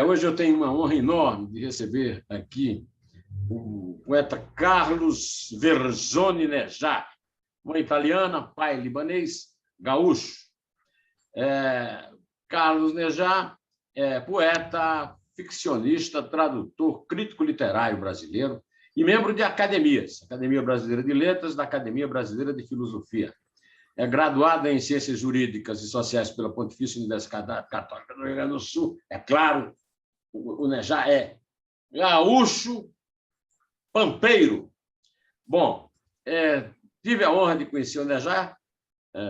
Hoje eu tenho uma honra enorme de receber aqui o poeta Carlos Verzoni Nejá, mãe italiana, pai libanês, gaúcho. Carlos Nejá é poeta, ficcionista, tradutor, crítico literário brasileiro e membro de academias, Academia Brasileira de Letras, da Academia Brasileira de Filosofia. É graduado em Ciências Jurídicas e Sociais pela Pontifícia Universidade Católica do Rio Grande do Sul. É claro, o Nejá é gaúcho, pampeiro. Bom, tive a honra de conhecer o Nejá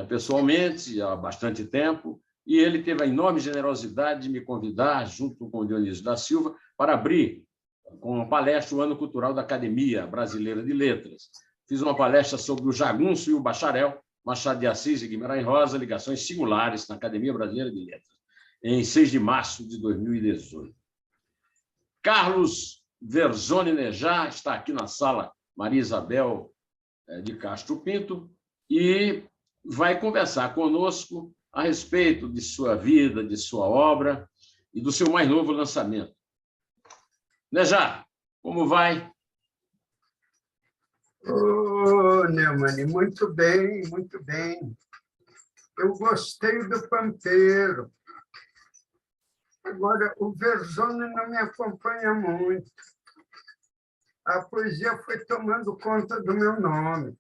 pessoalmente há bastante tempo, e ele teve a enorme generosidade de me convidar, junto com o Dionísio da Silva, para abrir com uma palestra o Ano Cultural da Academia Brasileira de Letras. Fiz uma palestra sobre o jagunço e o bacharel, Machado de Assis e Guimarães Rosa, ligações singulares na Academia Brasileira de Letras, em 6 de março de 2018. Carlos Verzoni Nejá está aqui na sala Maria Isabel de Castro Pinto e vai conversar conosco a respeito de sua vida, de sua obra e do seu mais novo lançamento. Nejá, como vai? Neumann, muito bem, muito bem. Eu gostei do pampeiro. Agora, o Verzoni não me acompanha muito. A poesia foi tomando conta do meu nome.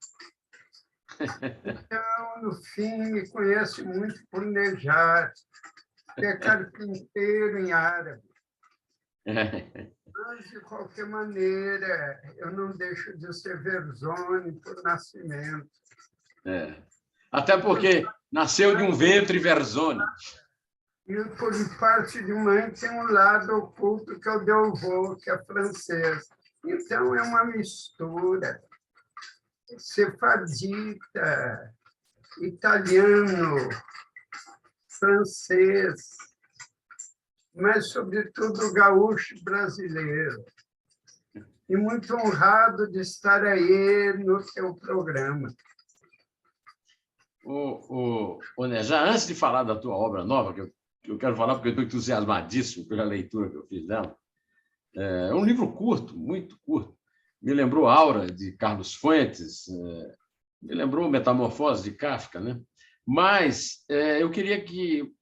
Então, no fim, me conhece muito por Nejá, que é carpinteiro em árabe. Mas, de qualquer maneira, eu não deixo de ser Verzoni por nascimento. Até porque nasceu de um ventre Verzoni. E, por parte de mãe, tem um lado oculto que é o Delvaux, que é francês. Então, é uma mistura. Sefardita, italiano, francês, mas, sobretudo, gaúcho brasileiro. E muito honrado de estar aí no seu programa. Nejá, antes de falar da tua obra nova, que eu quero falar porque eu estou entusiasmadíssimo pela leitura que eu fiz dela, é um livro curto, muito curto. Me lembrou Aura, de Carlos Fuentes, me lembrou Metamorfose, de Kafka, né? Mas eu queria que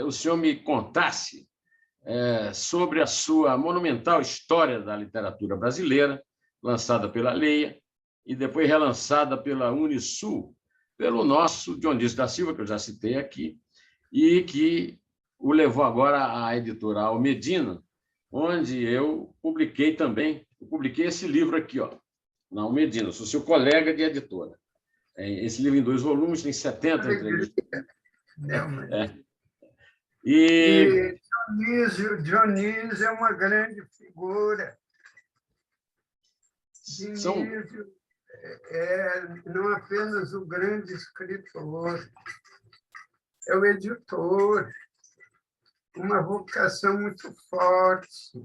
o senhor me contasse sobre a sua monumental História da Literatura Brasileira, lançada pela Leia e depois relançada pela Unisul, pelo nosso Dionísio da Silva, que eu já citei aqui, e que o levou agora à editora Almedina, onde eu publiquei também. Eu publiquei esse livro aqui, na Almedina, sou seu colega de editora. Esse livro em 2 volumes, tem 70 entrevistas. E Dionísio é uma grande figura. Dionísio não apenas o grande escritor, é o editor, uma vocação muito forte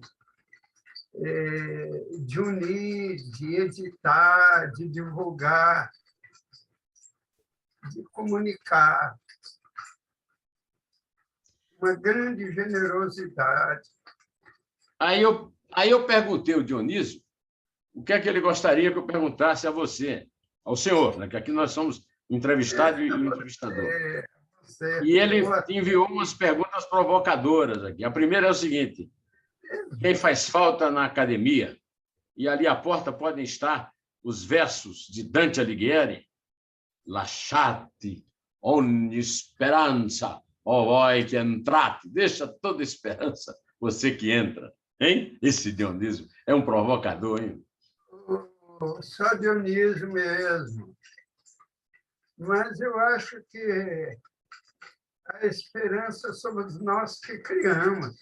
de unir, de editar, de divulgar, de comunicar. Uma grande generosidade. Aí eu perguntei ao Dionísio o que é que ele gostaria que eu perguntasse a você, ao senhor, né? Que aqui nós somos entrevistado e entrevistador. E ele enviou umas perguntas provocadoras aqui. A primeira é o seguinte: quem faz falta na academia? E ali à porta podem estar os versos de Dante Alighieri: Lasciate ogni speranza, ó voi que entrate. Deixa toda esperança, você que entra. Hein? Esse Dionísio é um provocador, hein? Só Dionísio mesmo. Mas eu acho que a esperança somos nós que criamos.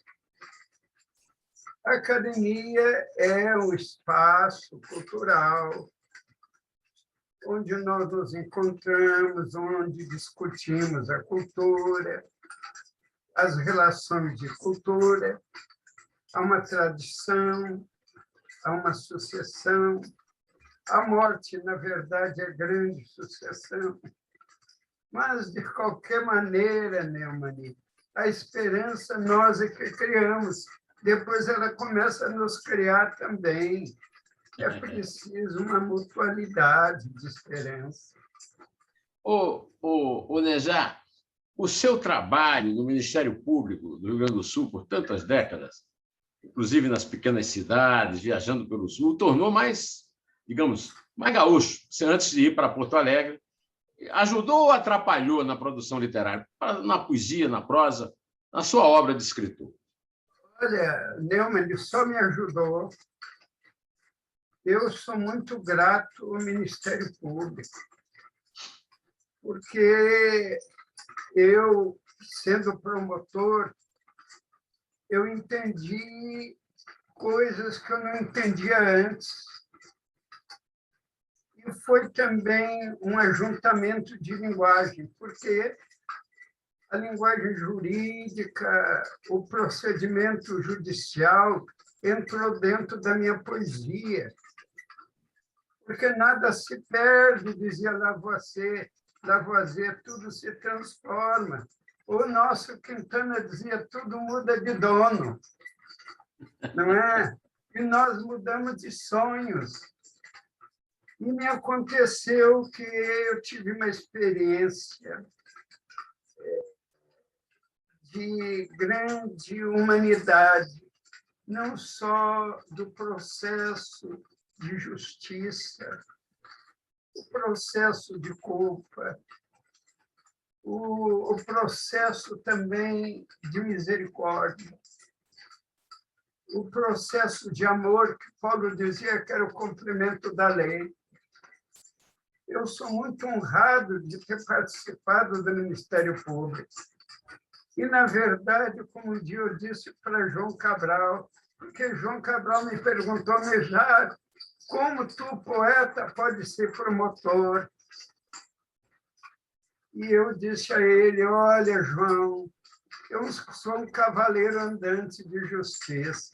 A academia é um espaço cultural onde nós nos encontramos, onde discutimos a cultura, as relações de cultura. Há uma tradição, há uma sucessão. A morte, na verdade, é grande sucessão. Mas, de qualquer maneira, Neumann, a esperança nós é que criamos. Depois ela começa a nos criar também. É preciso uma mutualidade de esperança. Ô Nejá, o seu trabalho no Ministério Público do Rio Grande do Sul por tantas décadas, inclusive nas pequenas cidades, viajando pelo Sul, tornou mais, digamos, mais gaúcho. Você, antes de ir para Porto Alegre, ajudou ou atrapalhou na produção literária, na poesia, na prosa, na sua obra de escritor? Olha, Neumann, ele só me ajudou. Eu sou muito grato ao Ministério Público, porque eu, sendo promotor, eu entendi coisas que eu não entendia antes. E foi também um ajuntamento de linguagem, porque a linguagem jurídica, o procedimento judicial entrou dentro da minha poesia. Porque nada se perde, dizia Lavoisier, tudo se transforma. O nosso Quintana dizia, tudo muda de dono, não é? E nós mudamos de sonhos. E me aconteceu que eu tive uma experiência de grande humanidade, não só do processo de justiça, o processo de culpa, o processo também de misericórdia, o processo de amor, que Paulo dizia que era o cumprimento da lei. Eu sou muito honrado de ter participado do Ministério Público. E, na verdade, como um dia eu disse para João Cabral, porque João Cabral me perguntou, Nejá, como tu, poeta, pode ser promotor? E eu disse a ele, olha, João, eu sou um cavaleiro andante de justiça.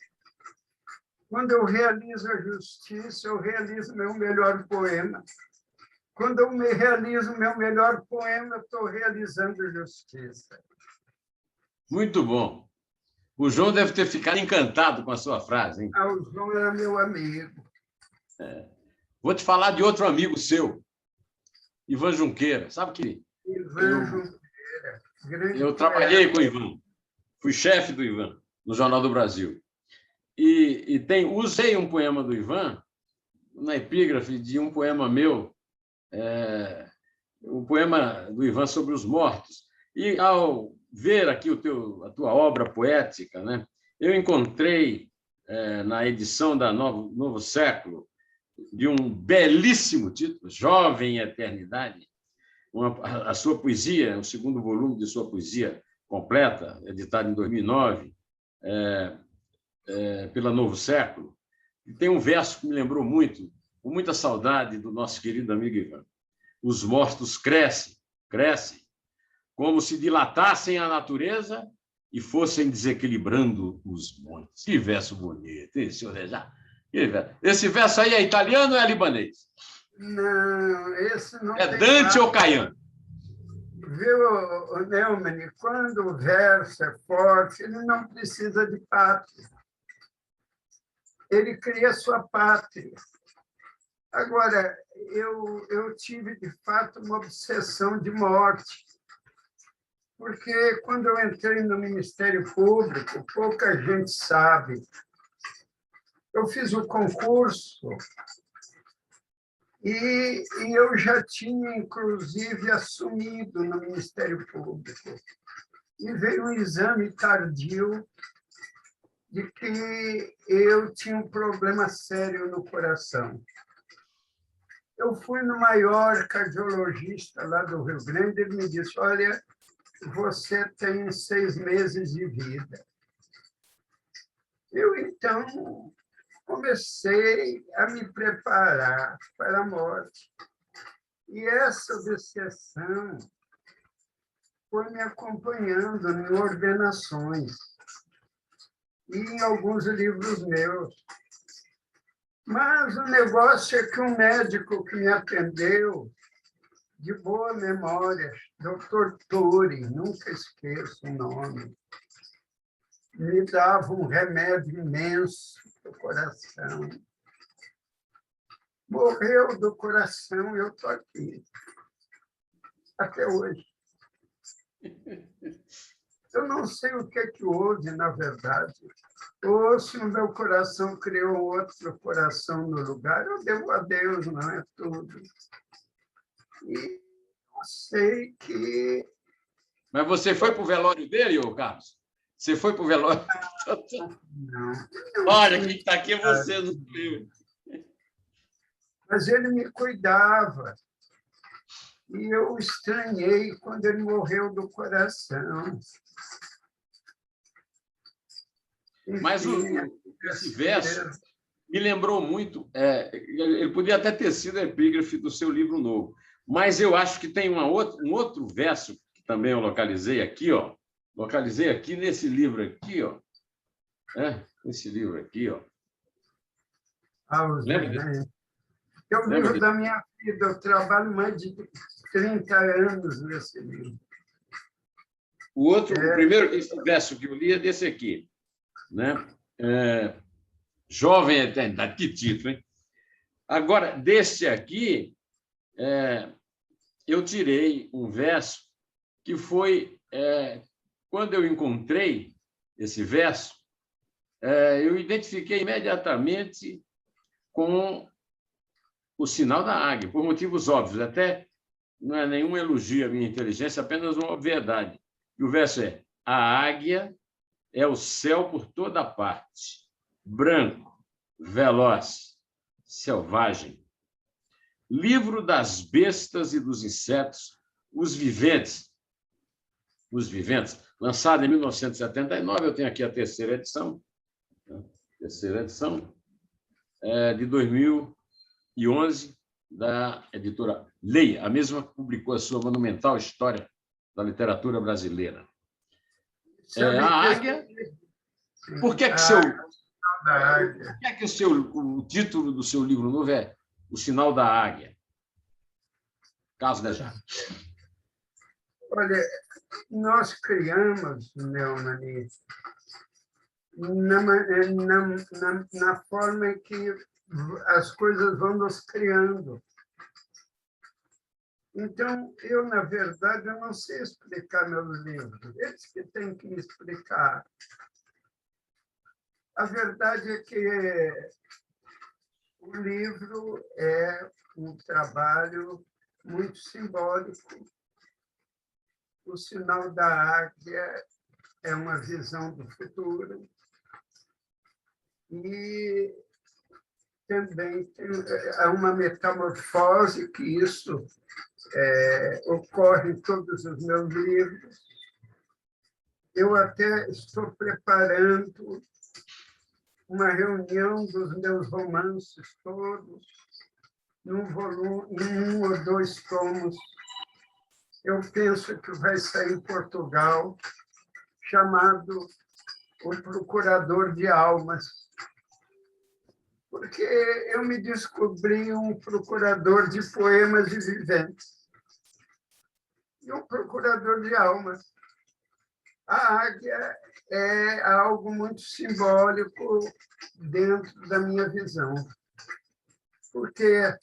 Quando eu realizo a justiça, eu realizo meu melhor poema. Quando eu me realizo meu melhor poema, eu estou realizando a justiça. Muito bom. O João deve ter ficado encantado com a sua frase, hein? Ah, o João era meu amigo. Vou te falar de outro amigo seu, Ivan Junqueira. Sabe que Ivan Junqueira, grande eu trabalhei com o Ivan, fui chefe do Ivan no Jornal do Brasil. Usei um poema do Ivan na epígrafe de um poema meu, um poema do Ivan sobre os mortos. E, ao ver aqui a tua obra poética, né, eu encontrei, na edição da Novo Século, de um belíssimo título, Jovem Eternidade, a sua poesia, o segundo volume de sua poesia completa, editado em 2009, pela Novo Século. E tem um verso que me lembrou muito, com muita saudade do nosso querido amigo Ivan. Os mortos crescem, como se dilatassem a natureza e fossem desequilibrando os montes. Que verso bonito, hein, senhor Nejá? Esse verso aí é italiano ou é libanês? Não, esse não é tem Dante nada. ou Caiano? Viu, Neumann, quando o verso é forte, ele não precisa de pátria. Ele cria sua pátria. Agora, eu tive, de fato, uma obsessão de morte, porque quando eu entrei no Ministério Público, pouca gente sabe. Eu fiz o concurso e eu já tinha, inclusive, assumido no Ministério Público. E veio um exame tardio de que eu tinha um problema sério no coração. Eu fui no maior cardiologista lá do Rio Grande, ele me disse, olha, você tem 6 meses de vida. Eu, então, comecei a me preparar para a morte. E essa obsessão foi me acompanhando em ordenações e em alguns livros meus. Mas o negócio é que um médico que me atendeu de boa memória, Dr. Tori, nunca esqueço o nome, me dava um remédio imenso para o coração. Morreu do coração, eu estou aqui, até hoje. Eu não sei o que houve, na verdade. Ou se o meu coração criou outro coração no lugar, eu devo a Deus, não é tudo. E eu sei que... Mas você foi para o velório dele, ô Carlos? Você foi para o velório? Não. Olha, quem está aqui é você, não sei. Mas ele me cuidava. E eu estranhei quando ele morreu do coração. Enfim, Mas esse verso me lembrou muito, ele podia até ter sido a epígrafe do seu livro novo, mas eu acho que tem um outro verso que também eu localizei aqui, ó. Localizei aqui nesse livro aqui, ó. Esse livro aqui, ó. Lembra desse? É o livro da minha vida, eu trabalho mais de 30 anos nesse livro. O primeiro verso que eu li é desse aqui, né? Jovem Eternidade, que título, hein? Agora, desse aqui, eu tirei um verso que foi, quando eu encontrei esse verso, eu identifiquei imediatamente com o sinal da águia, por motivos óbvios, até não é nenhum elogio à minha inteligência, apenas uma obviedade. E o verso é: a águia é o céu por toda parte, branco, veloz, selvagem. Livro das bestas e dos insetos, os viventes, lançado em 1979, eu tenho aqui a terceira edição, de 2011, da editora Leia, a mesma que publicou a sua monumental História da Literatura Brasileira. A águia... Por que o título do seu livro novo é O Sinal da Águia? Carlos Nejato. Olha, nós criamos, Neumani, na forma em que as coisas vão nos criando. Então, eu, na verdade, eu não sei explicar meus livros. Eles que têm que me explicar. A verdade é que o livro é um trabalho muito simbólico. O sinal da águia é uma visão do futuro. E também há uma metamorfose que isso ocorre em todos os meus livros. Eu até estou preparando uma reunião dos meus romances todos, num volume, em 1 ou 2 tomos. Eu penso que vai sair em Portugal, chamado O Procurador de Almas, porque eu me descobri um procurador de poemas e viventes. E um procurador de almas. A águia é algo muito simbólico dentro da minha visão. Por quê?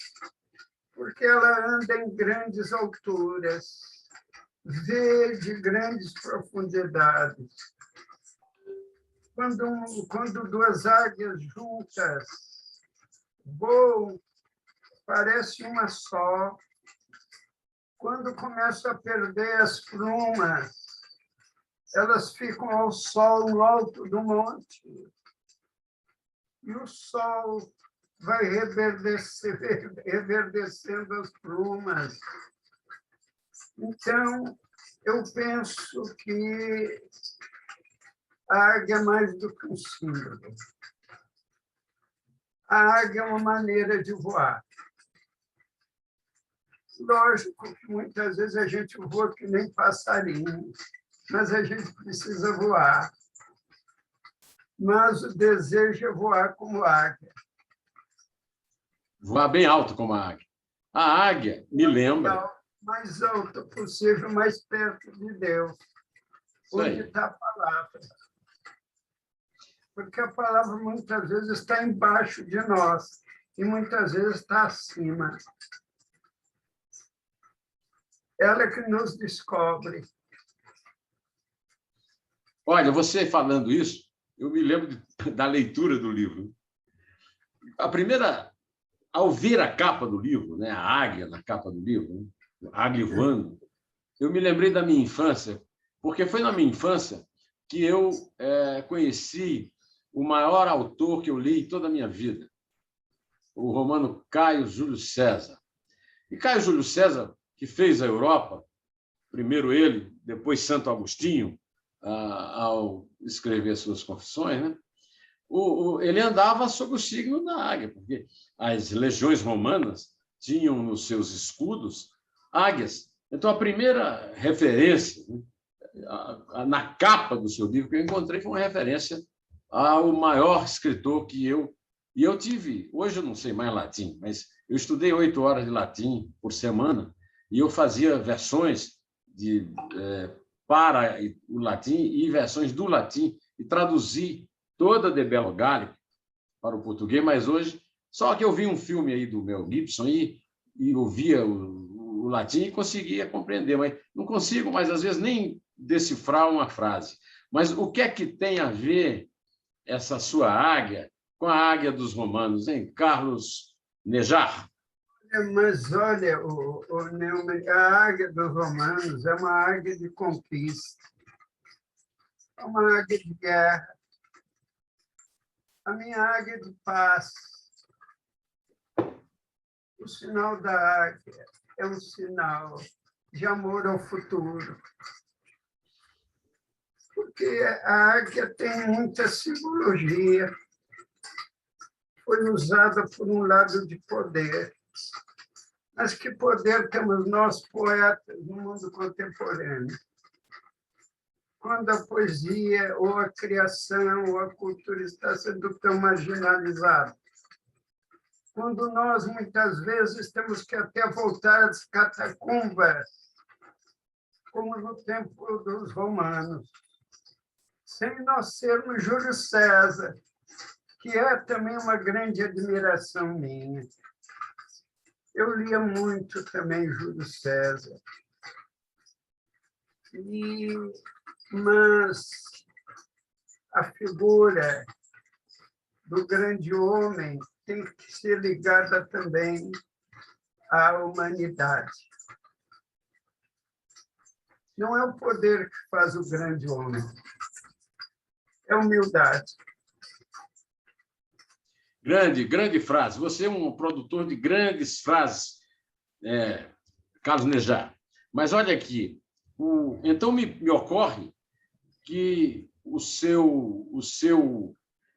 Porque ela anda em grandes alturas, vê de grandes profundidades. Quando 2 águias juntas voam, parece uma só. Quando começam a perder as plumas, elas ficam ao sol no alto do monte. E o sol vai reverdecendo as plumas. Então, eu penso que a águia é mais do que um símbolo. A águia é uma maneira de voar. Lógico que muitas vezes a gente voa que nem passarinho, mas a gente precisa voar. Mas o desejo é voar como águia. Voar bem alto como a águia. A águia me lembra mais alta possível, mais perto de Deus, onde está a palavra. Porque a palavra muitas vezes está embaixo de nós e muitas vezes está acima. Ela que nos descobre. Olha, você falando isso, eu me lembro da leitura do livro. A primeira, ao ver a capa do livro, né, a águia na capa do livro, né, a águia voando, eu me lembrei da minha infância, porque foi na minha infância que eu conheci o maior autor que eu li em toda a minha vida, o romano Caio Júlio César. E Caio Júlio César, que fez a Europa, primeiro ele, depois Santo Agostinho, ao escrever suas confissões, né? Ele andava sob o signo da águia, porque as legiões romanas tinham nos seus escudos águias. Então, a primeira referência, né, na capa do seu livro que eu encontrei foi uma referência ao maior escritor que eu... E eu tive... Hoje eu não sei mais latim, mas eu estudei 8 horas de latim por semana e eu fazia versões para o latim e versões do latim e traduzi toda De Bello Gallico para o português, mas hoje... Só que eu vi um filme aí do Mel Gibson e ouvia o latim e conseguia compreender, mas não consigo, mas às vezes nem decifrar uma frase. Mas o que é que tem a ver essa sua águia com a águia dos romanos, hein? Carlos Nejar? Mas, olha, Neumann, a águia dos romanos é uma águia de conquista, é uma águia de guerra. A minha águia de paz. O sinal da águia é um sinal de amor ao futuro. Porque a águia tem muita simbologia. Foi usada por um lado de poder. Mas que poder temos nós, poetas, no mundo contemporâneo? Quando a poesia, ou a criação, ou a cultura está sendo tão marginalizada. Quando nós, muitas vezes, temos que até voltar às catacumbas, como no tempo dos romanos, sem nós sermos Júlio César, que é também uma grande admiração minha. Eu lia muito também Júlio César. Mas a figura do grande homem tem que ser ligada também à humanidade. Não é o poder que faz o grande homem, é a humildade. Grande frase. Você é um produtor de grandes frases, Carlos Nejar. Mas olha aqui, então me ocorre que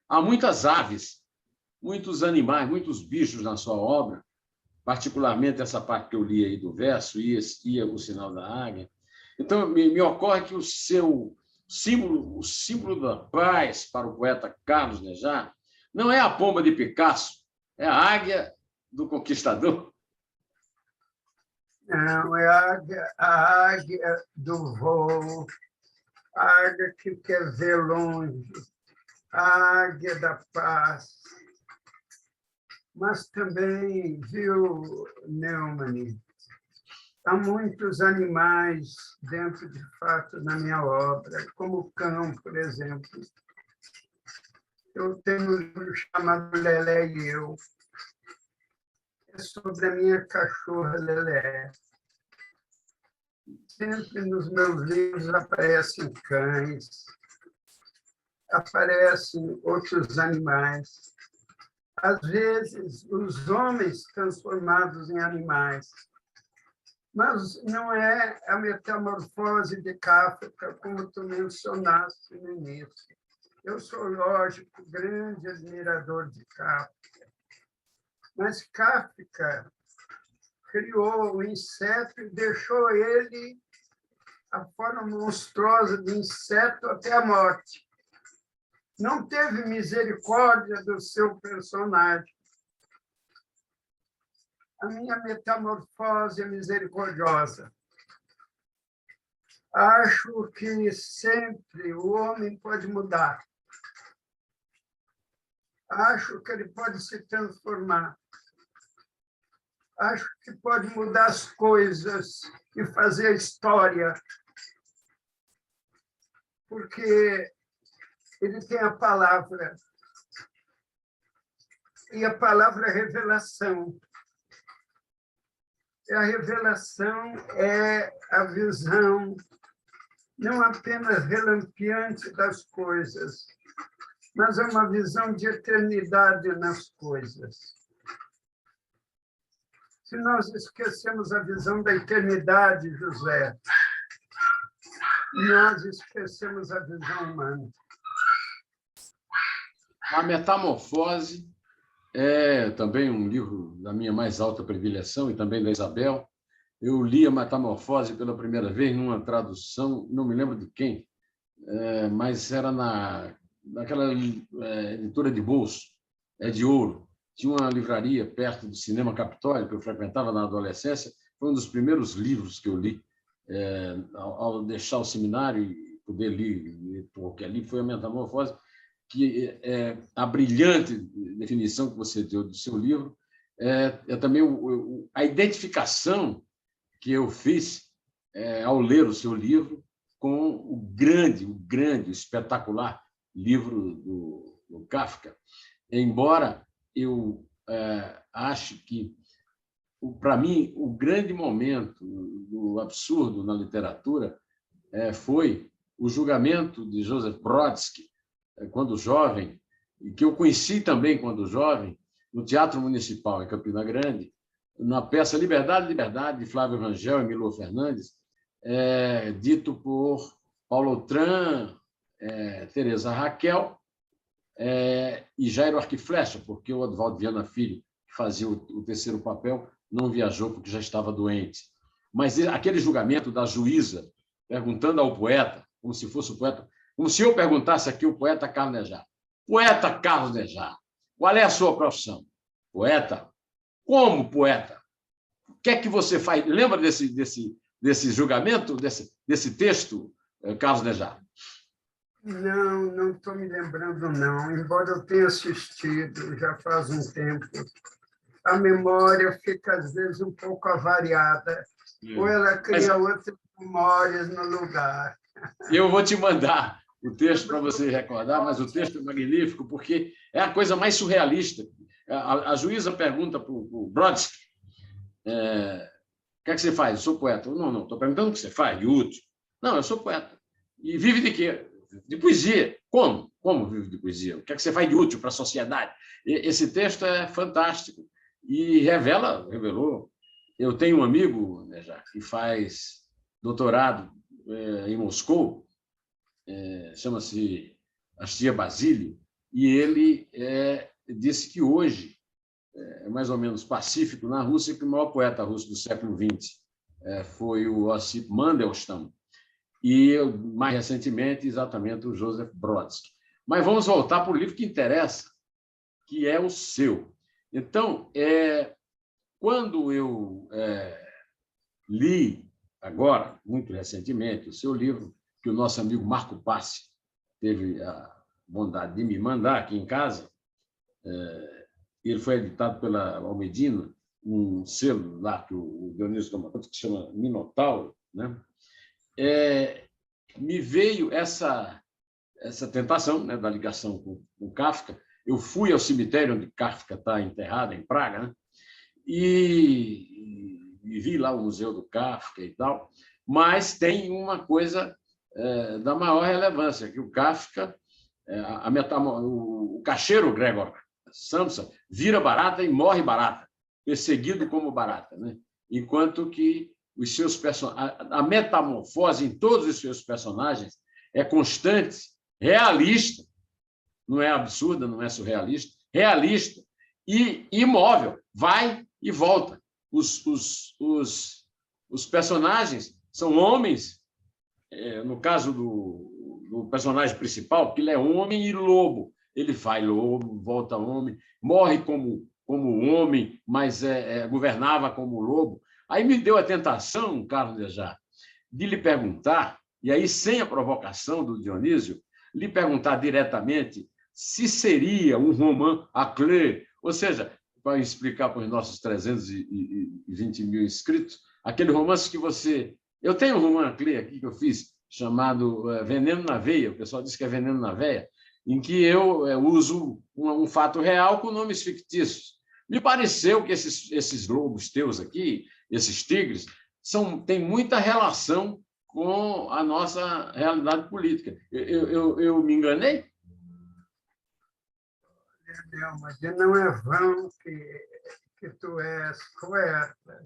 há muitas aves, muitos animais, muitos bichos na sua obra, particularmente essa parte que eu li aí do verso, ia o sinal da águia. Então, me ocorre que o símbolo da paz para o poeta Carlos Nejar não é a pomba de Picasso, é a águia do conquistador. Não, é a águia do voo, a águia que quer ver longe, a águia da paz. Mas também, viu, Neumann, há muitos animais dentro, de fato, na minha obra, como o cão, por exemplo. Eu tenho um livro chamado Lelé e Eu. É sobre a minha cachorra Lelé. Sempre nos meus livros aparecem cães, aparecem outros animais. Às vezes, os homens transformados em animais. Mas não é a metamorfose de Kafka, como tu mencionaste no início. Eu sou, lógico, grande admirador de Kafka. Mas Kafka criou o inseto e deixou ele a forma monstruosa do inseto até a morte. Não teve misericórdia do seu personagem. a minha metamorfose é misericordiosa. Acho que sempre o homem pode mudar. Acho que ele pode se transformar. Acho que pode mudar as coisas e fazer a história. Porque ele tem a palavra. E a palavra é revelação. E a revelação é a visão, não apenas relampeante das coisas, mas é uma visão de eternidade nas coisas. Se nós esquecemos a visão da eternidade, José, nós esquecemos a visão humana. A Metamorfose é também um livro da minha mais alta predileção e também da Isabel. Eu li a Metamorfose pela primeira vez numa tradução, não me lembro de quem, mas era naquela editora de bolso, de ouro. Tinha uma livraria perto do Cinema Capitólio, que eu frequentava na adolescência. Foi um dos primeiros livros que eu li ao deixar o seminário e poder ler qualquer livro, foi a Metamorfose, que a brilhante definição que você deu do seu livro é também a identificação que eu fiz ao ler o seu livro com o grande, o espetacular livro do Kafka. Embora eu ache que, para mim, o grande momento do absurdo na literatura foi o julgamento de Joseph Brodsky, quando jovem, e que eu conheci também quando jovem, no Teatro Municipal, em Campina Grande, na peça Liberdade, Liberdade, de Flávio Rangel e Milor Fernandes, dito por Paulo Outram, Teresa Raquel e Jairo Arquiflecha, porque o Oswaldo Viana Filho, que fazia o terceiro papel, não viajou porque já estava doente. Mas aquele julgamento da juíza perguntando ao poeta, como se fosse o poeta, como se eu perguntasse aqui o poeta Carlos Nejar. Poeta Carlos Nejar, qual é a sua profissão? Poeta? Como poeta? O que é que você faz? Lembra desse julgamento, desse texto, Carlos Nejar? Não estou me lembrando, não. Embora eu tenha assistido já faz um tempo, a memória fica, às vezes, um pouco avariada, ou ela cria outras memórias no lugar. Eu vou te mandar o texto para você recordar, mas o texto é magnífico, porque é a coisa mais surrealista. A juíza pergunta para o Brodsky, o que é que você faz? Eu sou poeta. Não, estou perguntando o que você faz, de útil. Não, eu sou poeta. E vive de quê? De poesia. Como? Como vive de poesia? O que é que você faz de útil para a sociedade? Esse texto é fantástico e revelou. Eu tenho um amigo, né, já, que faz doutorado em Moscou, chama-se Astia Basílio, e ele disse que hoje é mais ou menos pacífico na Rússia, que o maior poeta russo do século XX foi o Osip Mandelstam, e, mais recentemente, exatamente o Joseph Brodsky. Mas vamos voltar para o livro que interessa, que é o seu. Então, quando eu li, agora, muito recentemente, o seu livro, que o nosso amigo Marco Passi teve a bondade de me mandar aqui em casa, ele foi editado pela Almedina, um selo lá que o Dionísio toma conta, que se chama Minotauro, né? Me veio essa tentação, né, da ligação com Kafka. Eu fui ao cemitério onde Kafka está enterrado, em Praga, né? E vi lá o Museu do Kafka e tal, mas tem uma coisa da maior relevância, que o Kafka, o caixeiro Gregor Samsa, vira barata e morre barata, perseguido como barata, né? Enquanto que a metamorfose em todos os seus personagens é constante, realista, não é absurda, não é surrealista, realista e imóvel, vai e volta. Os personagens são homens, no caso do personagem principal, porque ele é homem e lobo. Ele vai lobo, volta homem, morre como como homem, mas governava como lobo. Aí me deu a tentação, Carlos Nejar, de lhe perguntar, e aí sem a provocação do Dionísio, lhe perguntar diretamente se seria um roman à clé, ou seja, para explicar para os nossos 320 mil inscritos, aquele romance que você... Eu tenho um roman à clé aqui que eu fiz, chamado Veneno na Veia, o pessoal diz que é Veneno na Veia, em que eu uso um fato real com nomes fictícios. Me pareceu que esses lobos teus aqui, esses tigres, têm muita relação com a nossa realidade política. Eu me enganei? Não, mas não é vão que tu és poeta,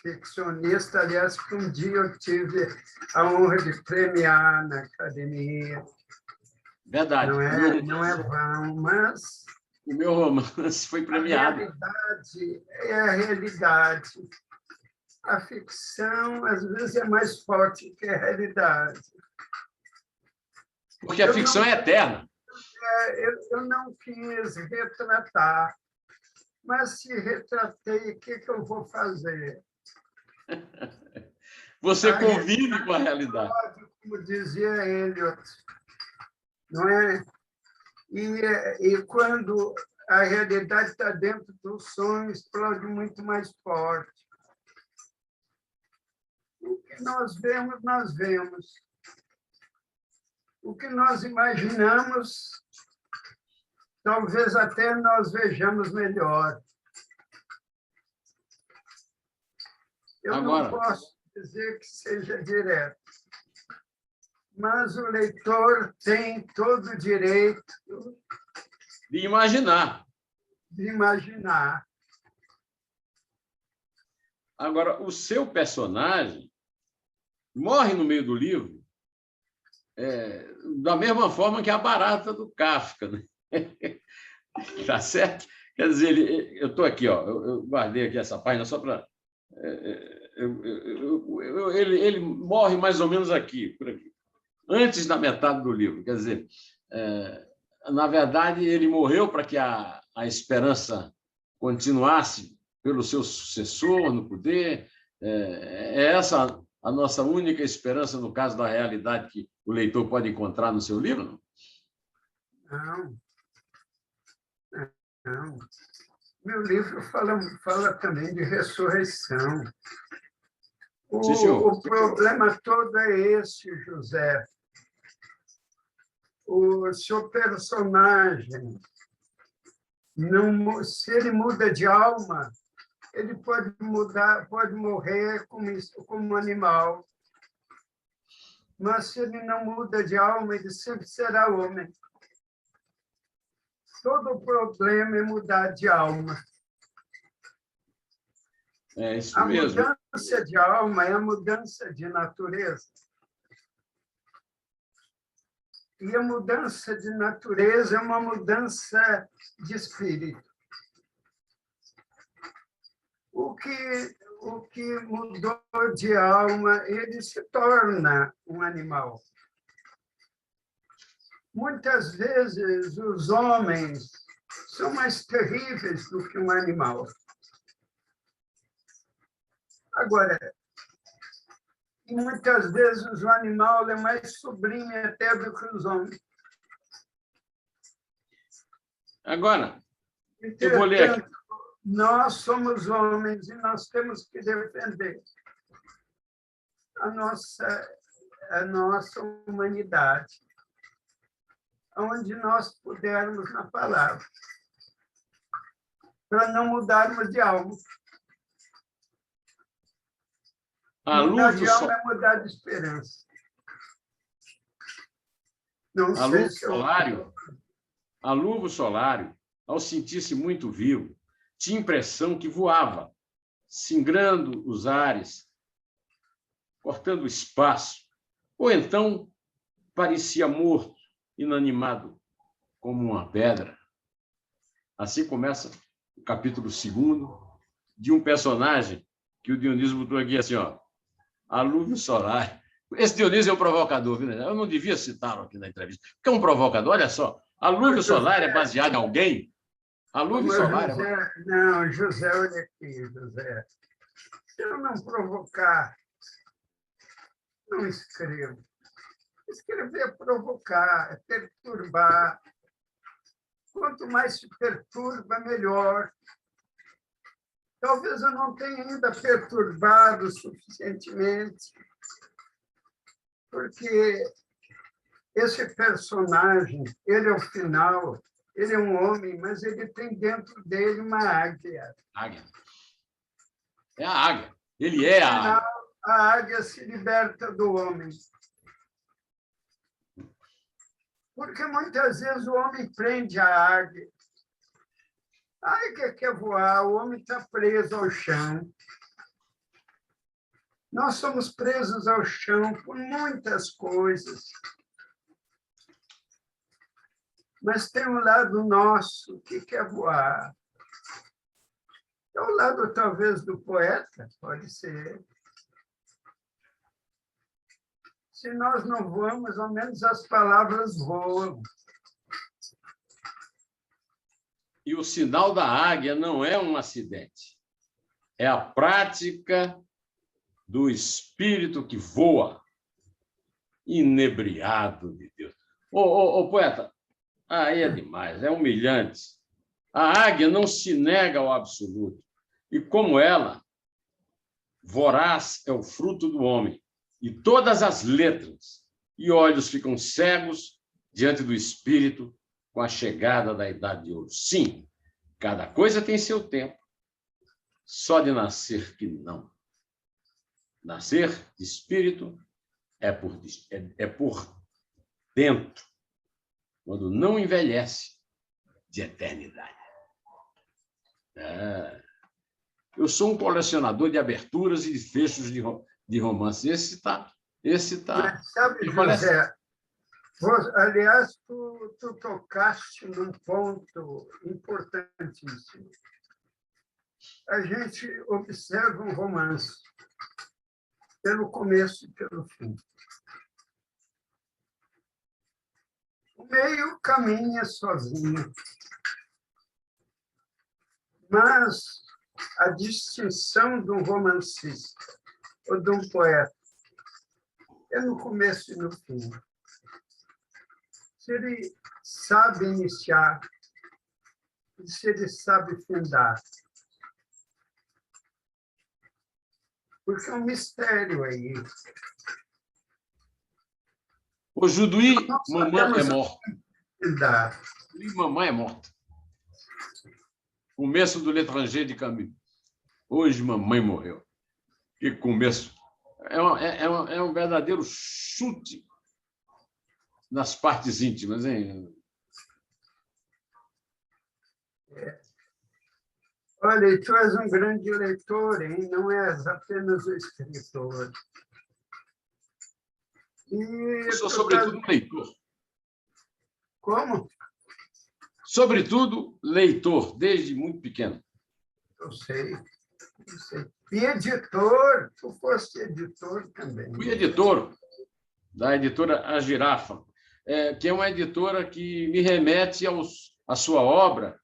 ficcionista. Aliás, que um dia eu tive a honra de premiar na academia. Verdade. Não é vão, mas... O meu romance foi premiado. A realidade é a realidade. A ficção, às vezes, é mais forte que a realidade. Porque a ficção é eterna. Eu não quis retratar, mas se retratei, o que eu vou fazer? Você convive com a realidade. Como dizia Eliot, não é? E quando a realidade está dentro do sonho, explode muito mais forte. O que nós vemos, nós vemos. O que nós imaginamos, talvez até nós vejamos melhor. Eu Agora, não posso dizer que seja direto, mas o leitor tem todo o direito de imaginar. Agora, o seu personagem morre no meio do livro da mesma forma que a barata do Kafka. Né? Tá certo? Quer dizer, eu estou aqui, ó, eu guardei aqui essa página só para... ele morre mais ou menos aqui, por aqui, antes da metade do livro. Quer dizer, na verdade, ele morreu para que a esperança continuasse pelo seu sucessor no poder. Essa a nossa única esperança no caso da realidade que o leitor pode encontrar no seu livro? Não. Meu livro fala também de ressurreição. O problema todo é esse, José. O seu personagem, se ele muda de alma, ele pode morrer como animal. Mas se ele não muda de alma, ele sempre será homem. Todo o problema é mudar de alma. É isso mesmo. A mudança de alma é a mudança de natureza. E a mudança de natureza é uma mudança de espírito. O que mudou de alma, ele se torna um animal. Muitas vezes, os homens são mais terríveis do que um animal. Agora, muitas vezes, o animal é mais sublime até do que os homens. Agora, eu vou ler aqui. Nós somos homens e nós temos que defender a nossa humanidade, onde nós pudermos na palavra, para não mudarmos de alma. Mudar de alma é mudar de esperança. Alúvio Solário, ao sentir-se muito vivo, tinha impressão que voava, singrando os ares, cortando o espaço, ou então parecia morto, inanimado, como uma pedra. Assim começa o capítulo 2 de um personagem que o Dionísio botou aqui assim, ó, Alúvio Solário. Esse Dionísio é um provocador, viu? Eu não devia citá-lo aqui na entrevista, porque é um provocador. Olha só, Alúvio Solário é baseado em alguém? Alúvio solar. José, não, José, olha aqui, José. Se eu não provocar, não escrevo. Escrever é provocar, é perturbar. Quanto mais se perturba, melhor. Talvez eu não tenha ainda perturbado suficientemente, porque esse personagem, ele é o final, ele é um homem, mas ele tem dentro dele uma águia. Águia. É a águia. Ele é a águia. A águia se liberta do homem. Porque muitas vezes o homem prende a águia. A águia quer voar, o homem está preso ao chão. Nós somos presos ao chão por muitas coisas. Mas tem um lado nosso que quer voar. É o lado, talvez, do poeta, pode ser. Se nós não voamos, ao menos as palavras voam. E o sinal da águia não é um acidente. É a prática do espírito que voa, inebriado de Deus. Ô, poeta, aí é demais, é humilhante. A águia não se nega ao absoluto. E como ela, voraz é o fruto do homem. E todas as letras e olhos ficam cegos diante do espírito com a chegada da idade de ouro. Sim, cada coisa tem seu tempo. Só de nascer que não. Nascer de espírito é por dentro, quando não envelhece, de eternidade. Eu sou um colecionador de aberturas e de fechos de romance. Esse está. Sabe, José, aliás, tu tocaste num ponto importantíssimo. A gente observa um romance pelo começo e pelo fim. O meio caminha sozinho. Mas a distinção de um romancista ou de um poeta é no começo e no fim. Se ele sabe iniciar, e se ele sabe findar. Porque é um mistério aí. O Juduí, mamãe é morta. Juduí, mamãe é morta. Começo do L'Étranger de Camus. Hoje, mamãe morreu. Que começo. É um verdadeiro chute nas partes íntimas, hein? Olha, tu és um grande leitor, hein? Não és apenas o escritor. Eu sou, sobretudo, um leitor. Como? Sobretudo, leitor, desde muito pequeno. Eu sei. E editor, tu foste editor também. Fui editor da editora A Girafa, que é uma editora que me remete à sua obra,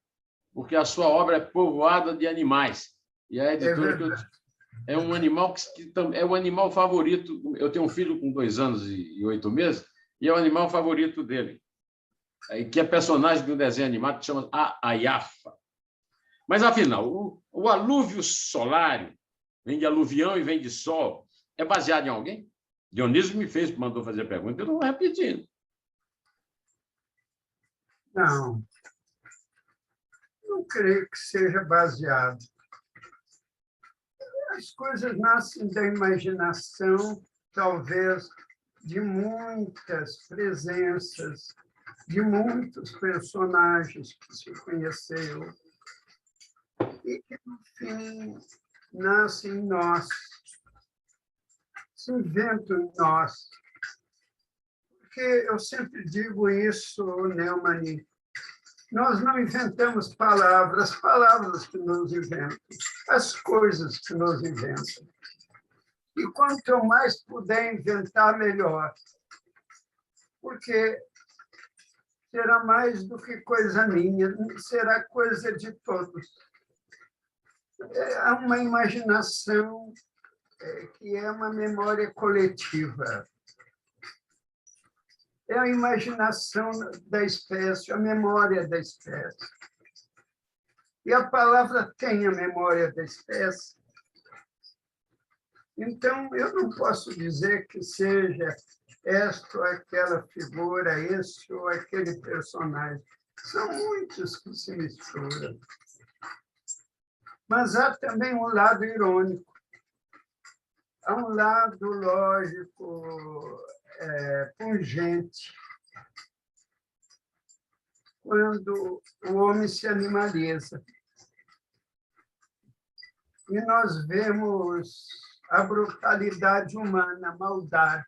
porque a sua obra é povoada de animais. E a editora é um animal que é o animal favorito. Eu tenho um filho com 2 anos e 8 meses, e é o animal favorito dele, que é personagem de um desenho animado que chama A Aiafa. Mas, afinal, o alúvio solário, vem de aluvião e vem de sol, é baseado em alguém? Dionísio mandou fazer a pergunta, eu não vou repetindo. Não creio que seja baseado. As coisas nascem da imaginação, talvez, de muitas presenças, de muitos personagens que se conheceram e que, no fim, nascem em nós, se inventam em nós. Porque eu sempre digo isso, Neumann, nós não inventamos palavras, palavras que nos inventam, as coisas que nos inventam. E quanto eu mais puder inventar, melhor. Porque se será mais do que coisa minha, será coisa de todos. Há uma imaginação que é uma memória coletiva. É a imaginação da espécie, a memória da espécie. E a palavra tem a memória da espécie. Então, eu não posso dizer que seja esta ou aquela figura, este ou aquele personagem. São muitos que se misturam. Mas há também um lado irônico. Há um lado, lógico, pungente, quando o homem se animaliza. E nós vemos a brutalidade humana, a maldade.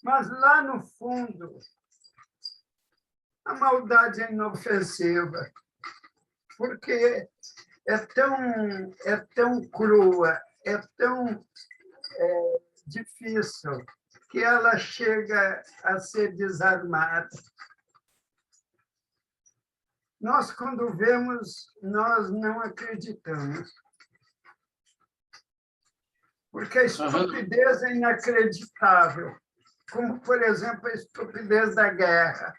Mas lá no fundo, a maldade é inofensiva, porque é tão crua, é tão difícil, que ela chega a ser desarmada. Nós, quando vemos, nós não acreditamos. Porque a estupidez é inacreditável, como, por exemplo, a estupidez da guerra,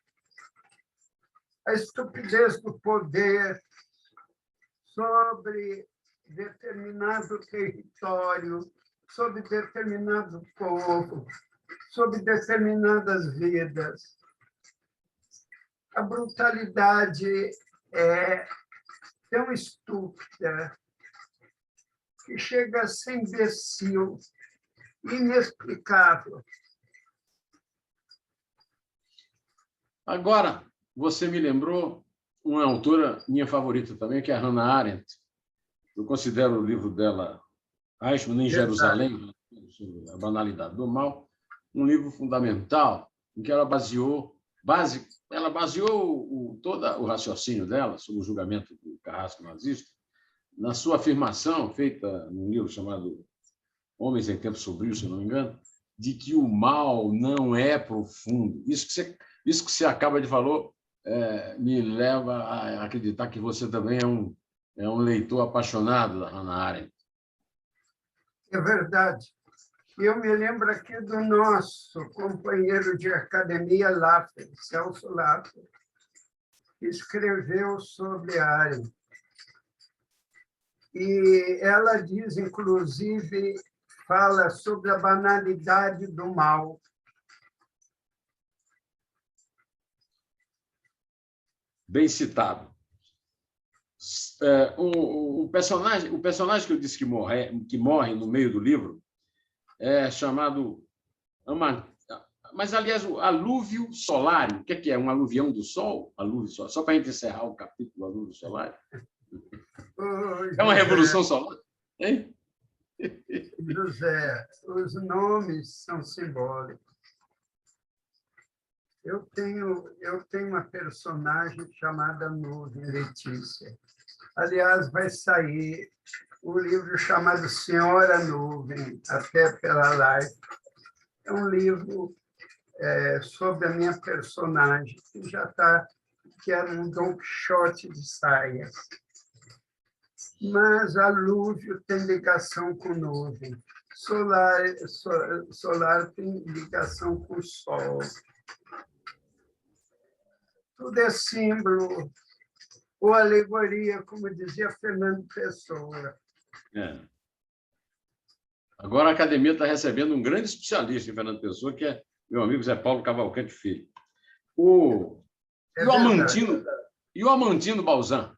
a estupidez do poder sobre determinado território, sobre determinado povo, sobre determinadas vidas. A brutalidade é tão estúpida que chega a ser imbecil, inexplicável. Agora, você me lembrou uma autora minha favorita também, que é a Hannah Arendt. Eu considero o livro dela, Eichmann em Jerusalém, sobre a banalidade do mal, um livro fundamental, em que ela baseou todo o raciocínio dela sobre o julgamento do carrasco nazista na sua afirmação, feita num livro chamado Homens em Tempos Sombrios, se não me engano, de que o mal não é profundo. Isso que você acaba de falar me leva a acreditar que você também é um leitor apaixonado da Hannah Arendt. É verdade. Eu me lembro aqui do nosso companheiro de academia, Laffer, Celso Laffer, que escreveu sobre a Arendt. E ela diz, inclusive, fala sobre a banalidade do mal. Bem citado. O personagem que eu disse que morre no meio do livro é chamado... Mas, aliás, o alúvio solário. O que é? Um aluvião do sol? Alúvio solar. Só para a gente encerrar o capítulo do alúvio solar. É uma revolução solar? Hein? José, os nomes são simbólicos. Eu tenho uma personagem chamada Nuvem, Letícia. Aliás, vai sair um livro chamado Senhora Nuvem, até pela live. É um livro sobre a minha personagem, que era um Don Quixote de saias. Mas alúvio tem ligação com nuvem. Solar tem ligação com o sol. Tudo é símbolo ou alegoria, como dizia Fernando Pessoa. Agora a academia está recebendo um grande especialista em Fernando Pessoa, que é meu amigo Zé Paulo Cavalcante Filho. E o Amantino Balzan,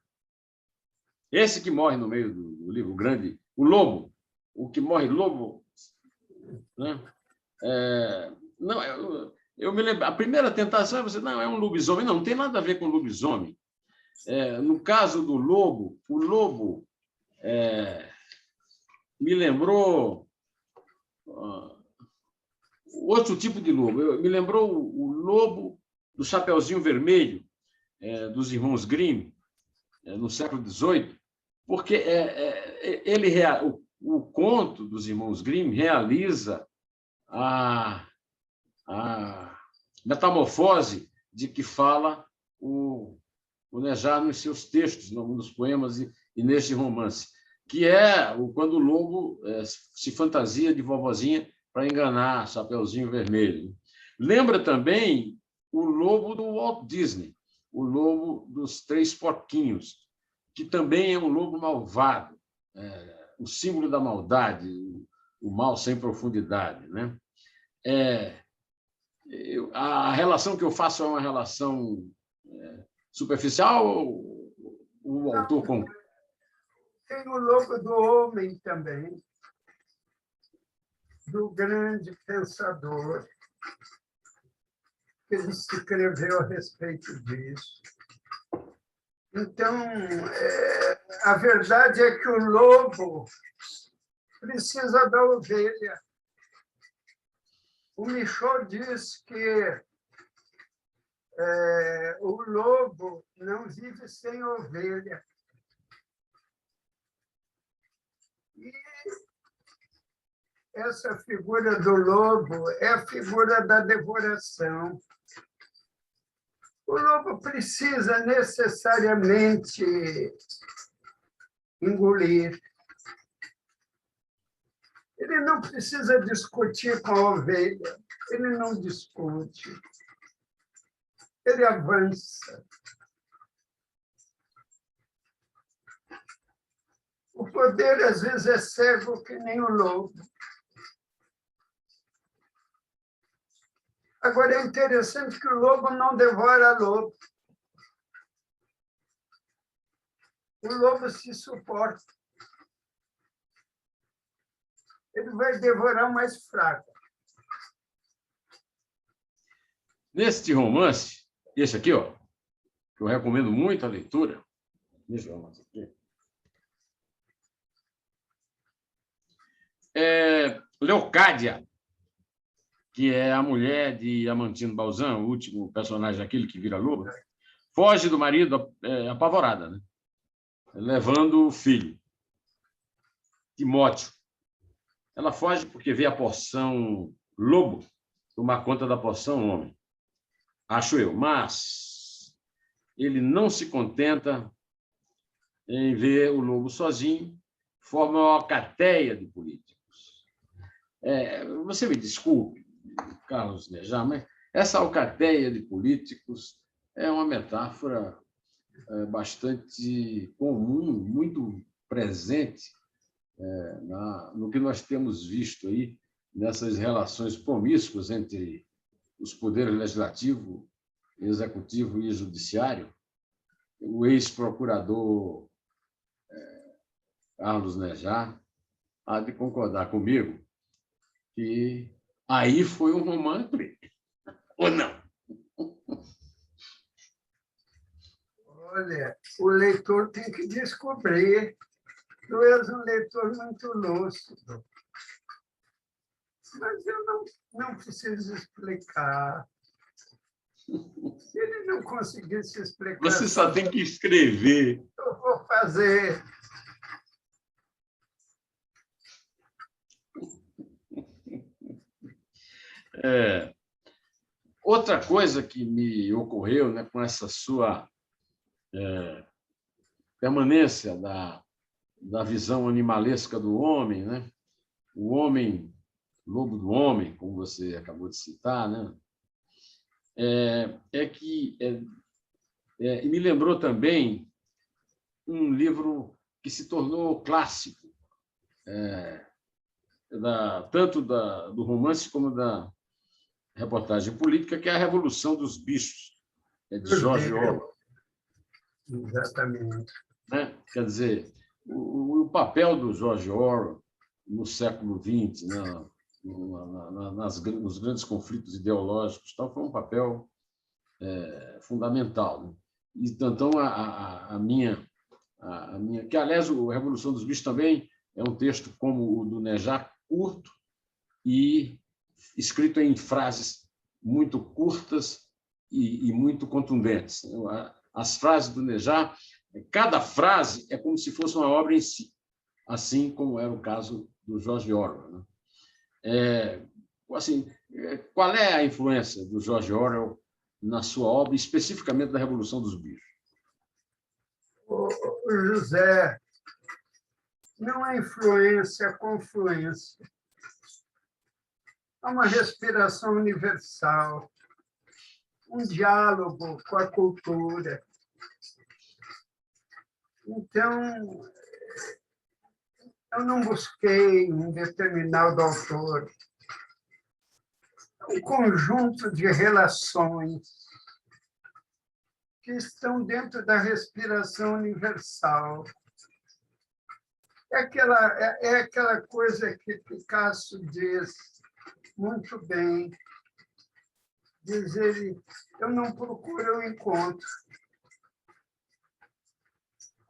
esse que morre no meio do livro, o grande, o lobo, o que morre lobo, né? Não, eu me lembro, a primeira tentação é você, não, é um lobisomem. Não tem nada a ver com lobisomem. No caso do lobo, o lobo me lembrou outro tipo de lobo. Me lembrou o lobo do Chapeuzinho Vermelho, dos irmãos Grimm, no século XVIII, porque o conto dos irmãos Grimm realiza a metamorfose de que fala o Nejar nos seus textos, nos poemas e neste romance, que é quando o lobo se fantasia de vovozinha para enganar Chapeuzinho Vermelho. Lembra também o lobo do Walt Disney, o lobo dos Três Porquinhos, que também é um lobo malvado, o símbolo da maldade, o mal sem profundidade, né? A relação que eu faço é uma relação superficial ou o autor com... Tem o lobo do homem também, do grande pensador, que ele escreveu a respeito disso. Então, a verdade é que o lobo precisa da ovelha. O Michaud diz que o lobo não vive sem ovelha. E essa figura do lobo é a figura da devoração. O lobo precisa necessariamente engolir. Ele não precisa discutir com a ovelha, ele não discute, ele avança. O poder, às vezes, é cego que nem o lobo. Agora, é interessante que o lobo não devora lobo. O lobo se suporta. Ele vai devorar o mais fraco. Neste romance, esse aqui, ó, que eu recomendo muito a leitura, esse romance aqui, Leocádia, que é a mulher de Amantino Balzan, o último personagem daquele que vira lobo, foge do marido apavorada, né? Levando o filho, Timóteo. Ela foge porque vê a porção lobo tomar conta da porção homem, acho eu. Mas ele não se contenta em ver o lobo sozinho, forma uma alcateia de políticos. Você me desculpe, Carlos Nejar, mas essa alcateia de políticos é uma metáfora bastante comum, muito presente no que nós temos visto aí nessas relações promíscuas entre os poderes legislativo, executivo e judiciário. O ex-procurador Carlos Nejar há de concordar comigo que aí foi um romance, ou não? Olha, o leitor tem que descobrir. Tu és um leitor muito lúcido. Mas eu não preciso explicar. Se ele não conseguir se explicar... Você só tem que escrever. Eu vou fazer. Outra coisa que me ocorreu, né, com essa sua permanência da visão animalesca do homem, né? O homem, lobo do homem, como você acabou de citar, né? E me lembrou também um livro que se tornou clássico, tanto do romance como da reportagem política, que é A Revolução dos Bichos, de George Orwell. Exatamente. Né? Quer dizer, o papel do George Orwell no século XX, né? Nos grandes conflitos ideológicos, tal, foi um papel fundamental. Né? Então, a minha... Que, aliás, a Revolução dos Bichos também é um texto como o do Nejar, curto e escrito em frases muito curtas e muito contundentes. As frases do Nejar, cada frase é como se fosse uma obra em si, assim como era o caso do George Orwell. Né? Assim, qual é a influência do George Orwell na sua obra, especificamente da Revolução dos Bichos? O José, não é influência, é confluência. É uma respiração universal, um diálogo com a cultura. Então, eu não busquei um determinado autor. É um conjunto de relações que estão dentro da respiração universal. É aquela coisa que Picasso diz muito bem, diz ele, eu não procuro, eu encontro.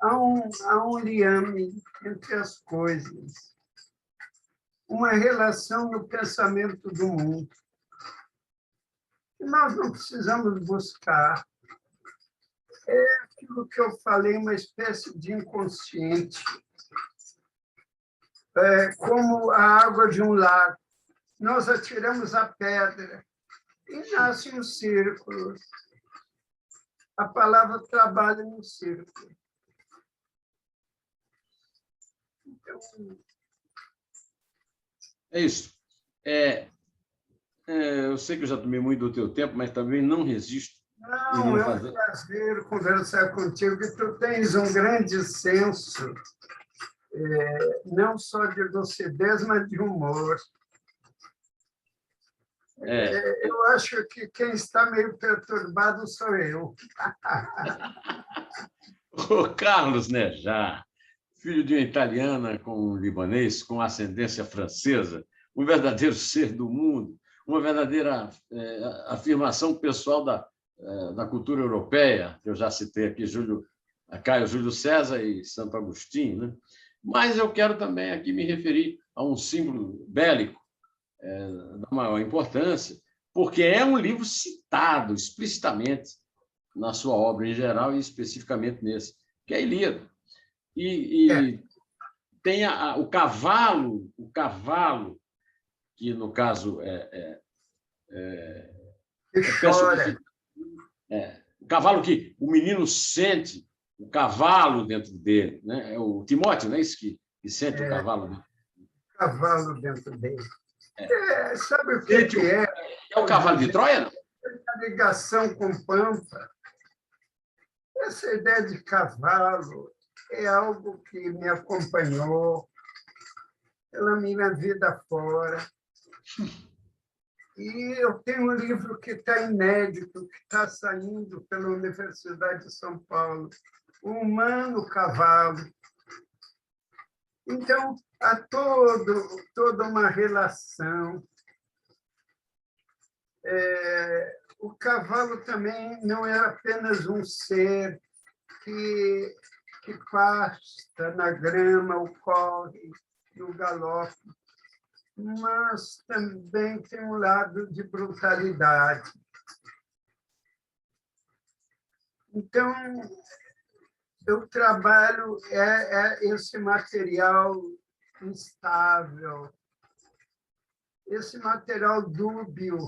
Há um liame entre as coisas, uma relação no pensamento do mundo. E nós não precisamos buscar. É aquilo que eu falei, uma espécie de inconsciente. É como a água de um lago. Nós atiramos a pedra e nasce um círculo. A palavra trabalha no círculo. Então, É isso. Eu sei que eu já tomei muito do teu tempo, mas também não resisto em não, não é um fazer. prazer conversar contigo, que tu tens um grande senso, não só de lucidez, mas de humor. Eu acho que quem está meio perturbado sou eu. O Carlos Nejar, filho de uma italiana com um libanês com ascendência francesa, um verdadeiro ser do mundo, uma verdadeira afirmação pessoal da cultura europeia, que eu já citei aqui, Caio Júlio César e Santo Agostinho, né? Mas eu quero também aqui me referir a um símbolo bélico da maior importância, porque é um livro citado explicitamente na sua obra em geral e especificamente nesse, que é a Ilíada. E tem o cavalo, que no caso Que chora. O cavalo que o menino sente, o cavalo dentro dele, né? É o Timóteo, não é isso que sente o cavalo dentro? Cavalo dentro dele. Sabe o que é? É o cavalo de Troia, não? A ligação com Pampa. Essa ideia de cavalo é algo que me acompanhou pela minha vida fora. E eu tenho um livro que está inédito, que está saindo pela Universidade de São Paulo, O Humano Cavalo. Então, há toda uma relação. O cavalo também não é apenas um ser que pasta na grama, ou corre no galope, mas também tem um lado de brutalidade. Então, eu trabalho esse material instável, esse material dúbio,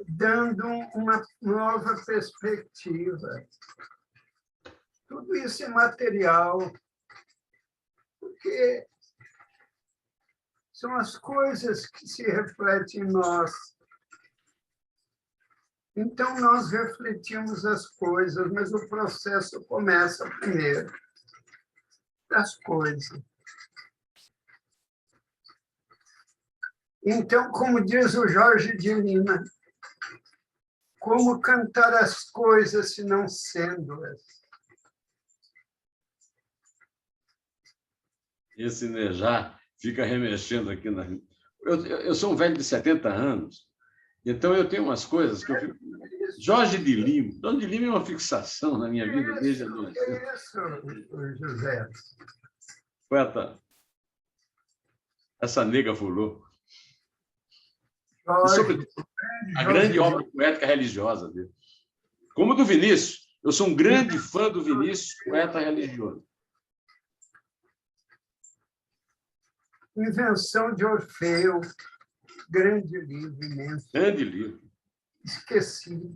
dando uma nova perspectiva. Tudo isso é material, porque são as coisas que se refletem em nós. Então, nós refletimos as coisas, mas o processo começa primeiro das coisas. Então, como diz o Jorge de Lima, como cantar as coisas se não sendo-as? Esse Nejar fica remexendo aqui. Eu sou um velho de 70 anos, então eu tenho umas coisas que eu fico... Jorge de Lima. Jorge de Lima é uma fixação na minha vida desde a adolescência. É isso, José. Poeta, essa nega fulô. E sobre a grande obra poética religiosa dele. Como do Vinícius. Eu sou um grande fã do Vinícius, poeta religioso. Invenção de Orfeu, grande livro, imenso. Grande livro. esquecido.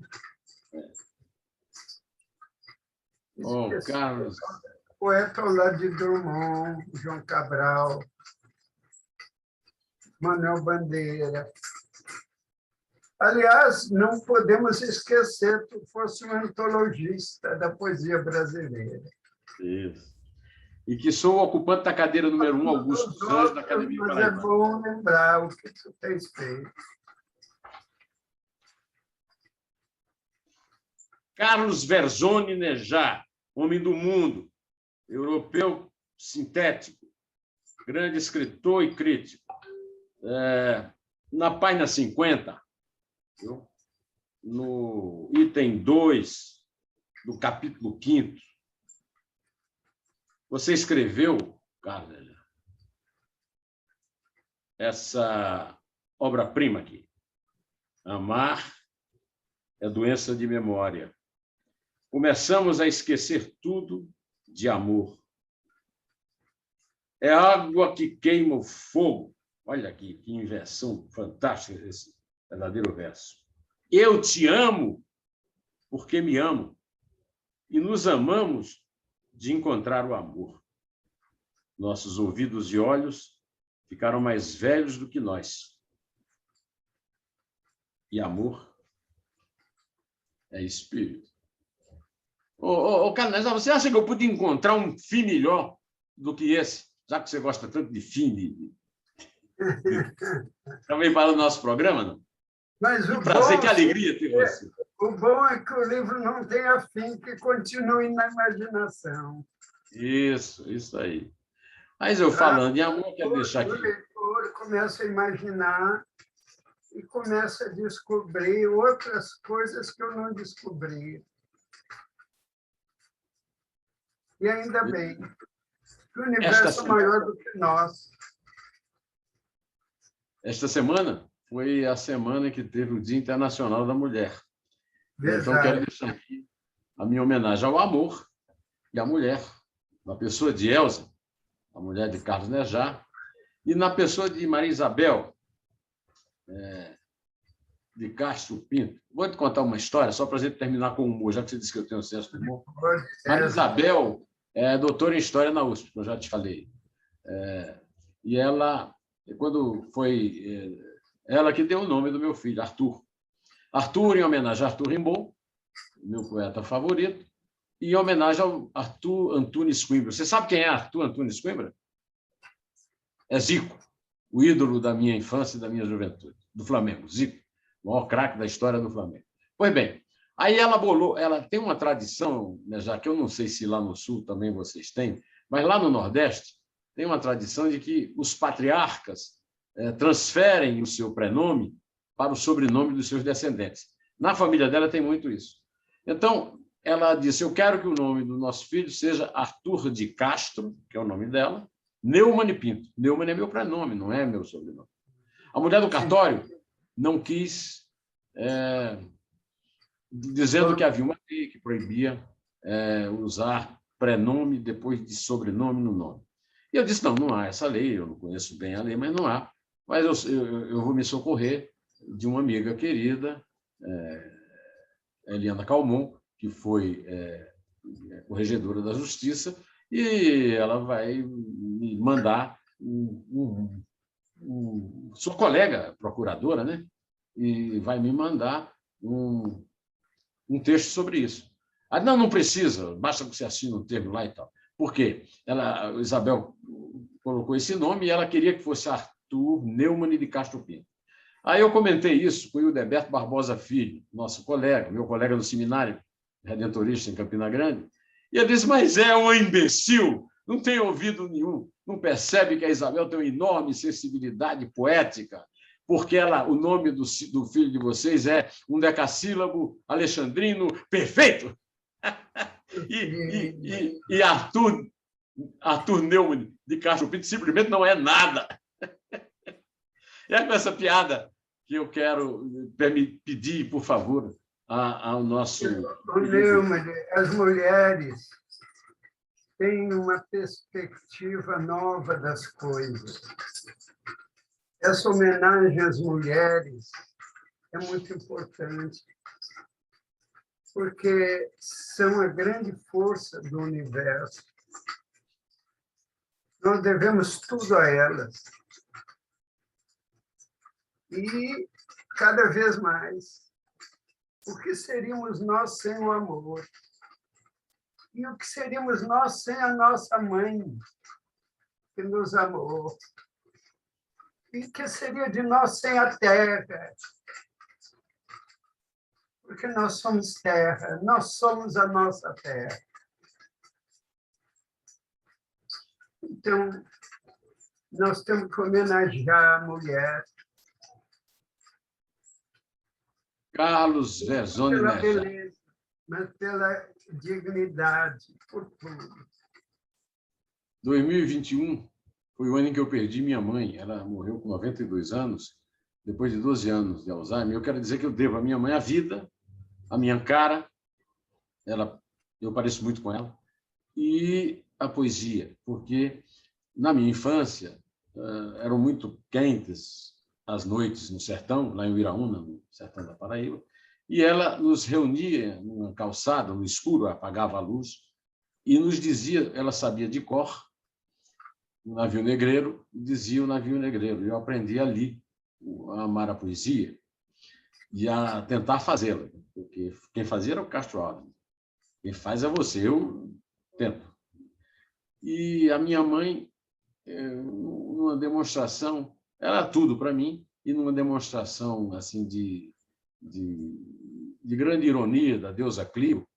Oh, Carlos. Poeta ao lado de Drummond, João Cabral, Manuel Bandeira. Aliás, não podemos esquecer que fosse um antologista da poesia brasileira. Isso. E que sou o ocupante da cadeira número 1, Augusto dos Anjos, da Academia Mas Paraibana. é bom lembrar o que tu tens feito. Carlos Verzoni Nejar, homem do mundo, europeu sintético, grande escritor e crítico. Na página 50, no item 2 do capítulo 5º, você escreveu, Carlos, essa obra-prima aqui. Amar é doença de memória. Começamos a esquecer tudo de amor. É água que queima o fogo. Olha aqui, que invenção fantástica esse verdadeiro verso. Eu te amo porque me amo. E nos amamos de encontrar o amor. Nossos ouvidos e olhos ficaram mais velhos do que nós. E amor é espírito. Carlos, você acha que eu pude encontrar um fim melhor do que esse? Já que você gosta tanto de fim, também para o nosso programa, não? Mas que prazer, que alegria ter você. O bom é que o livro não tenha fim, que continue na imaginação. Isso aí. Mas eu falando em amor, quero deixar aqui. O leitor começa a imaginar e começa a descobrir outras coisas que eu não descobri. E ainda bem, que o universo é maior do que nós. Esta semana foi a semana que teve o Dia Internacional da Mulher. Verdade. Então, quero deixar aqui a minha homenagem ao amor e à mulher, na pessoa de Elza, a mulher de Carlos Nejar, e na pessoa de Maria Isabel, de Castro Pinto. Vou te contar uma história, só para a gente terminar com humor, já que você disse que eu tenho senso de humor. Maria Isabel é doutora em História na USP, que eu já te falei. E ela, quando foi... ela que deu o nome do meu filho, Arthur. Arthur, em homenagem a Arthur Rimbaud, meu poeta favorito, e em homenagem ao Arthur Antunes Coimbra. Você sabe quem é Arthur Antunes Coimbra? É Zico, o ídolo da minha infância e da minha juventude, do Flamengo. Zico, o maior craque da história do Flamengo. Pois bem, aí ela tem uma tradição, né, já que eu não sei se lá no Sul também vocês têm, mas lá no Nordeste tem uma tradição de que os patriarcas transferem o seu prenome para o sobrenome dos seus descendentes. Na família dela tem muito isso. Então, ela disse, eu quero que o nome do nosso filho seja Arthur de Castro, que é o nome dela, Neumann Pinto. Neumann é meu prenome, não é meu sobrenome. A mulher do cartório não quis, dizendo que havia uma lei que proibia usar prenome depois de sobrenome no nome. E eu disse, não há essa lei, eu não conheço bem a lei, mas não há. Mas eu vou me socorrer de uma amiga querida, Eliana Calmon, que foi corregedora da Justiça, e ela vai me mandar sua colega procuradora, né? E vai me mandar um texto sobre isso. Não precisa, basta que você assine um termo lá e tal. Por quê? Isabel colocou esse nome e ela queria que fosse Arthur Neumann de Castro Pinto. Aí eu comentei isso com o Hildeberto Barbosa Filho, nosso colega, meu colega no seminário redentorista em Campina Grande, e ele disse, mas é um imbecil, não tem ouvido nenhum, não percebe que a Isabel tem uma enorme sensibilidade poética, porque o nome do filho de vocês é um decassílabo alexandrino perfeito. E Arthur Neumann de Castro Pinto simplesmente não é nada. E é com essa piada que eu quero pedir, por favor, ao nosso... Neumann, as mulheres têm uma perspectiva nova das coisas. Essa homenagem às mulheres é muito importante, porque são a grande força do universo. Nós devemos tudo a elas. E, cada vez mais, o que seríamos nós sem o amor? E o que seríamos nós sem a nossa mãe, que nos amou? E o que seria de nós sem a terra? Porque nós somos terra, nós somos a nossa terra. Então, nós temos que homenagear a mulher. Carlos Verzoni Pela Nejá. beleza, mas pela dignidade, por tudo. 2021 foi o ano em que eu perdi minha mãe. Ela morreu com 92 anos, depois de 12 anos de Alzheimer. Eu quero dizer que eu devo à minha mãe a vida, a minha cara, eu pareço muito com ela, e a poesia, porque na minha infância eram muito quentes as noites no sertão, lá em Uiraúna, no sertão da Paraíba, e ela nos reunia numa calçada, no escuro, apagava a luz, e nos dizia, ela sabia de cor, o navio negreiro, dizia o navio negreiro. Eu aprendi ali a amar a poesia e a tentar fazê-la, porque quem fazia era o Castro Alves. Quem faz é você, eu tento. E a minha mãe, numa demonstração, era tudo para mim, e numa demonstração assim de grande ironia da deusa Clio,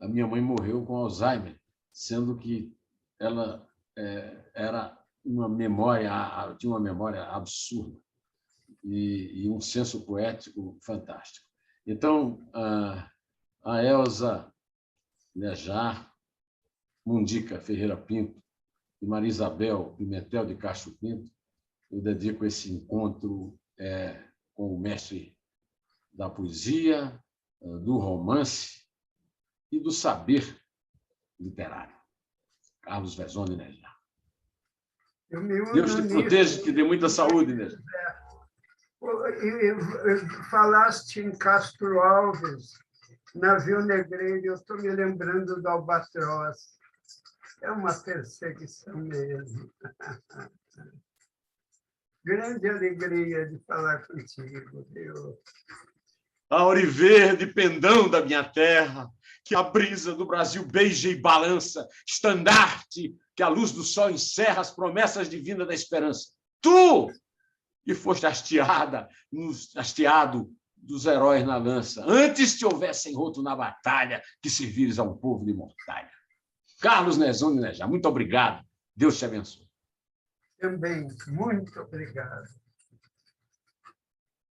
a minha mãe morreu com Alzheimer, sendo que ela era tinha uma memória absurda e um senso poético fantástico. Então, a Elza Nejá, Mundica Ferreira Pinto e Maria Isabel Pimentel de Castro Pinto, eu dedico esse encontro com o mestre da poesia, do romance e do saber literário, Carlos Verzoni Nejá. Deus te proteja, que dê muita saúde, Nejá. Falaste em Castro Alves, navio negreiro, eu estou me lembrando do Albatroz. É uma perseguição mesmo. Grande alegria de falar contigo, viu? Aure verde, pendão da minha terra, que a brisa do Brasil beija e balança, estandarte que a luz do sol encerra as promessas divinas da esperança. Tu, que foste hasteado dos heróis na lança, antes te houvessem roto na batalha, que servires a um povo de mortalha. Carlos Verzoni Nejá, muito obrigado. Deus te abençoe. Também, muito obrigado.